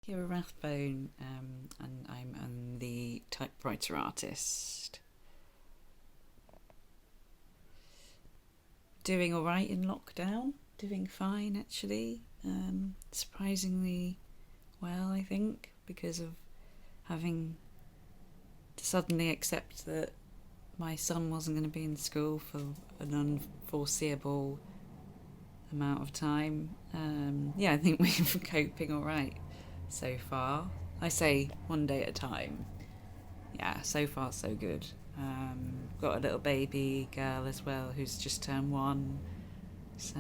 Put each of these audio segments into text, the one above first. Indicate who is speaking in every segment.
Speaker 1: Keira Rathbone, and I'm the typewriter artist. Doing alright in lockdown, doing fine actually. Surprisingly well, I think, because of having to suddenly accept that my son wasn't going to be in school for an unforeseeable amount of time. I think we're coping alright so far. I say one day at a time. Yeah, so far so good. Got a little baby girl as well who's just turned 1. So,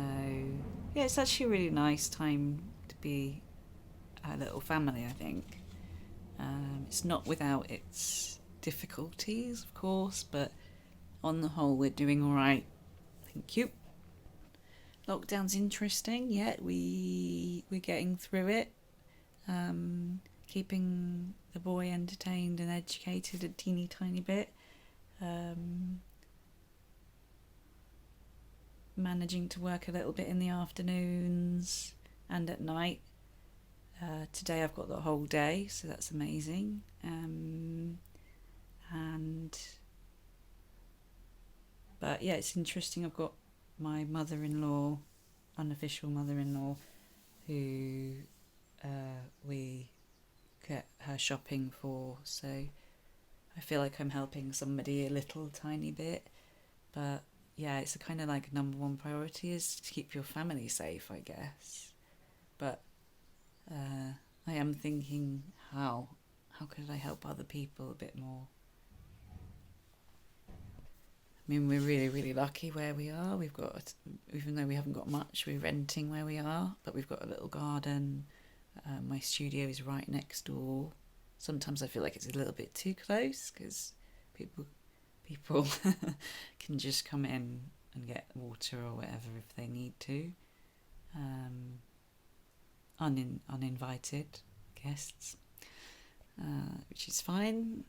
Speaker 1: yeah, it's actually a really nice time to be a little family, I think. It's not without its difficulties, of course, but on the whole, we're doing all right. Thank you. Lockdown's interesting, yet we're getting through it. Keeping the boy entertained and educated a teeny tiny bit. Managing to work a little bit in the afternoons and at night. Today I've got the whole day, so that's amazing. But yeah, it's interesting. I've got my mother-in-law, unofficial mother-in-law, who we get her shopping for, so I feel like I'm helping somebody a little tiny bit. But yeah, it's a kind of like number one priority is to keep your family safe, I guess. But I am thinking how could I help other people a bit more. I mean, we're really, really lucky where we are. We've got, even though we haven't got much, we're renting where we are, but we've got a little garden. My studio is right next door. Sometimes I feel like it's a little bit too close because people can just come in and get water or whatever if they need to. Uninvited guests, which is fine.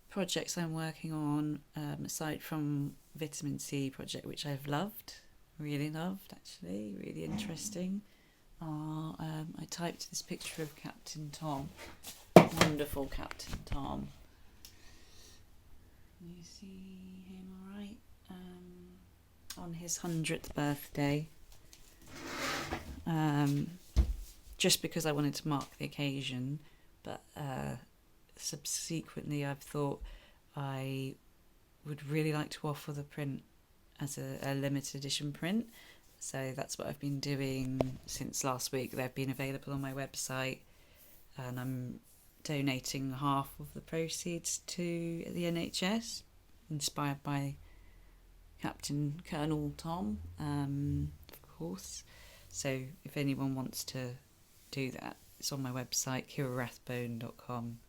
Speaker 1: Projects I'm working on, aside from Vitamin C project, which I've really loved actually, really interesting. I typed this picture of Captain Tom, wonderful Captain Tom. Can you see him alright? On his 100th birthday. Just because I wanted to mark the occasion, but subsequently I've thought I would really like to offer the print as a limited edition print. So that's what I've been doing since last week. They've been available on my website, and I'm donating half of the proceeds to the NHS, inspired by Captain Colonel Tom, of course. So if anyone wants to do that, it's on my website, KeiraRathbone.com.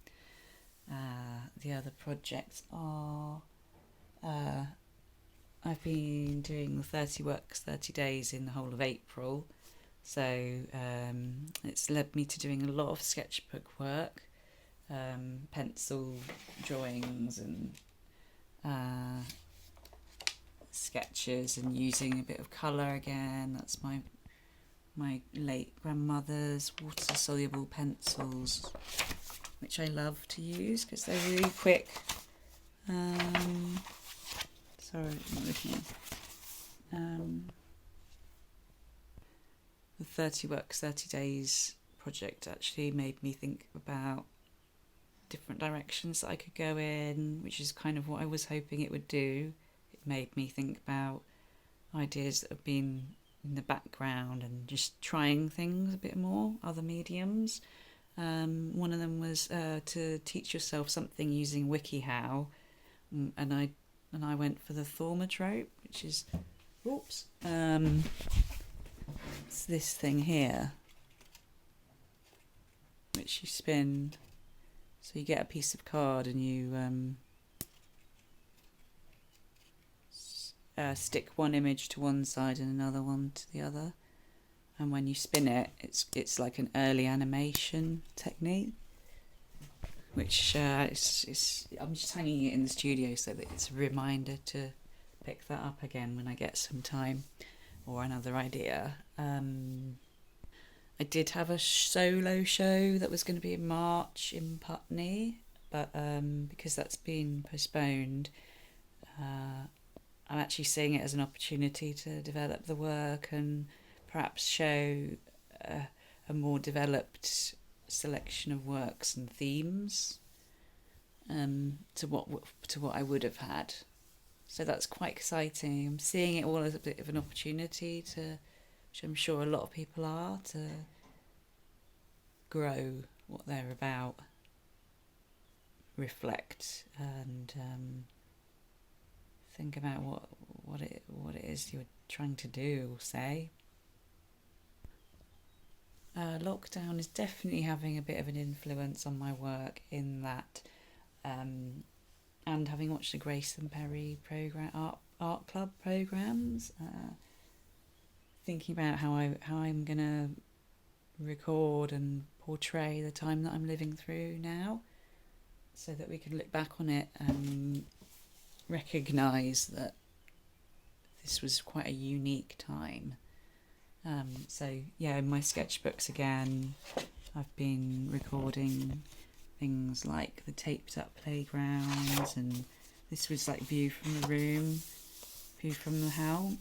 Speaker 1: The other projects are I've been doing the 30 Works 30 Days in the whole of April, so it's led me to doing a lot of sketchbook work, pencil drawings and sketches, and using a bit of colour again. That's my late grandmother's water-soluble pencils, which I love to use because they're really quick. Sorry, I'm not looking. The 30 Works 30 Days project actually made me think about different directions that I could go in, which is kind of what I was hoping it would do. It made me think about ideas that have been in the background and just trying things a bit more, other mediums. One of them was to teach yourself something using WikiHow, and I went for the thaumatrope, which is it's this thing here, which you spin. So you get a piece of card and you stick one image to one side and another one to the other. And when you spin it, it's like an early animation technique, which I'm just hanging it in the studio so that it's a reminder to pick that up again when I get some time or another idea. I did have a solo show that was going to be in March in Putney, but because that's been postponed, I'm actually seeing it as an opportunity to develop the work and perhaps show a more developed selection of works and themes to what I would have had. So that's quite exciting. I'm seeing it all as a bit of an opportunity to, which I'm sure a lot of people are, to grow what they're about, reflect, and think about what it is you're trying to do or say. Lockdown is definitely having a bit of an influence on my work in that, and having watched the Grayson Perry art club programs, thinking about how I'm gonna record and portray the time that I'm living through now, so that we can look back on it and recognise that this was quite a unique time. So yeah, in my sketchbooks again, I've been recording things like the taped up playgrounds, and this was like view from the room, view from the home,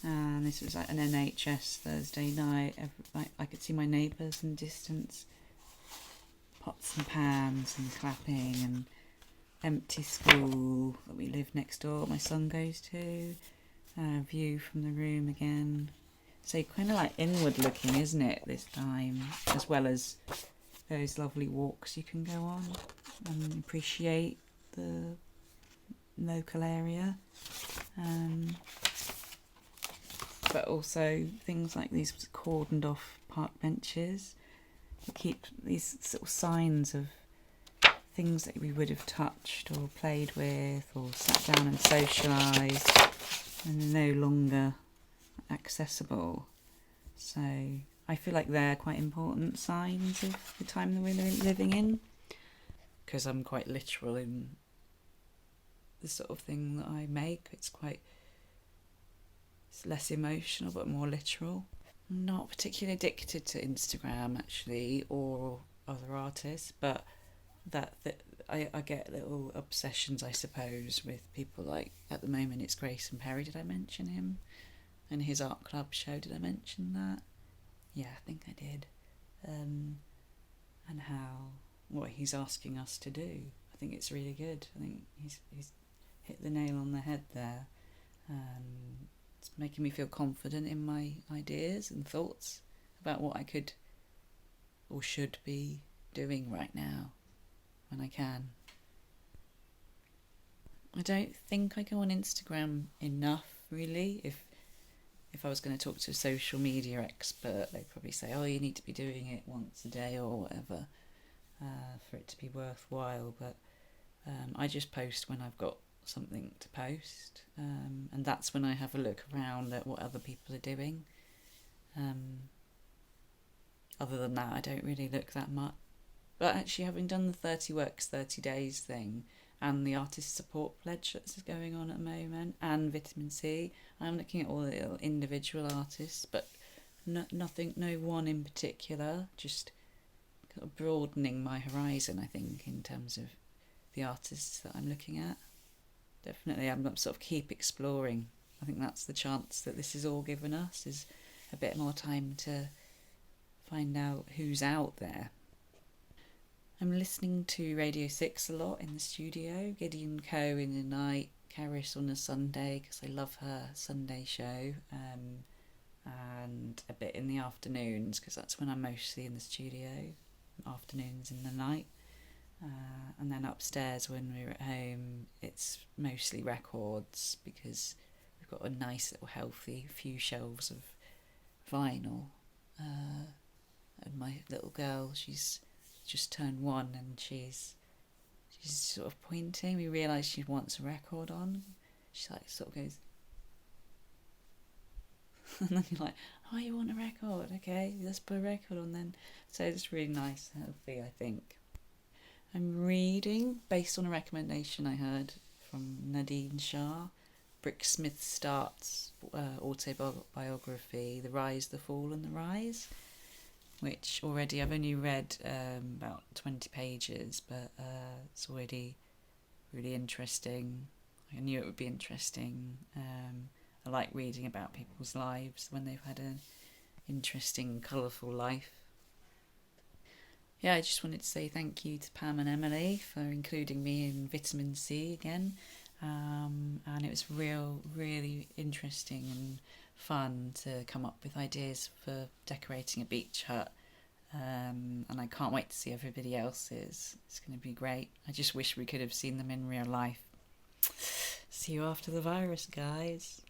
Speaker 1: and this was like an NHS Thursday night. I could see my neighbours in the distance, pots and pans and clapping, and empty school that we live next door, my son goes to. View from the room again. So kind of like inward looking, isn't it, this time, as well as those lovely walks you can go on and appreciate the local area. But also things like these cordoned off park benches. We keep these sort of signs of things that we would have touched or played with or sat down and socialised, and they're no longer accessible. So I feel like they're quite important signs of the time that we're living in, because I'm quite literal in the sort of thing that I make. It's less emotional but more literal. I'm not particularly addicted to Instagram actually, or other artists, but I get little obsessions, I suppose, with people like, at the moment it's Grayson Perry. Did I mention him? And his art club show, did I mention that? Yeah, I think I did. And what he's asking us to do. I think it's really good. I think he's hit the nail on the head there. It's making me feel confident in my ideas and thoughts about what I could or should be doing right now, when I can. I don't think I go on Instagram enough, really. If I was going to talk to a social media expert, they'd probably say, oh, you need to be doing it once a day or whatever for it to be worthwhile. But I just post when I've got something to post, and that's when I have a look around at what other people are doing. Other than that, I don't really look that much. But actually, having done the 30 Works 30 Days thing and the artist support pledge that's going on at the moment, and Vitamin C, I'm looking at all the little individual artists, but no one in particular, just kind of broadening my horizon, I think, in terms of the artists that I'm looking at. Definitely, I'm going to sort of keep exploring. I think that's the chance that this has all given us, is a bit more time to find out who's out there. I'm listening to Radio 6 a lot in the studio, Gideon Coe in the night, Caris on a Sunday, because I love her Sunday show, and a bit in the afternoons, because that's when I'm mostly in the studio, afternoons in the night. And then upstairs when we're at home, it's mostly records, because we've got a nice little healthy few shelves of vinyl. And my little girl, she's just turned 1, and she's sort of pointing. We realise she wants a record on. She like sort of goes, and then you're like, oh, you want a record? Okay, let's put a record on then. So it's really nice, healthy, I think. I'm reading, based on a recommendation I heard from Nadine Shah, Brick Smith Start's autobiography, The Rise, the Fall and the Rise, which already I've only read about 20 pages, but it's already really interesting. I knew it would be interesting. I like reading about people's lives when they've had an interesting, colourful life. Yeah, I just wanted to say thank you to Pam and Emily for including me in Vitamin C again. And it was really interesting and fun to come up with ideas for decorating a beach hut. And I can't wait to see everybody else's. It's going to be great. I just wish we could have seen them in real life. See you after the virus, guys.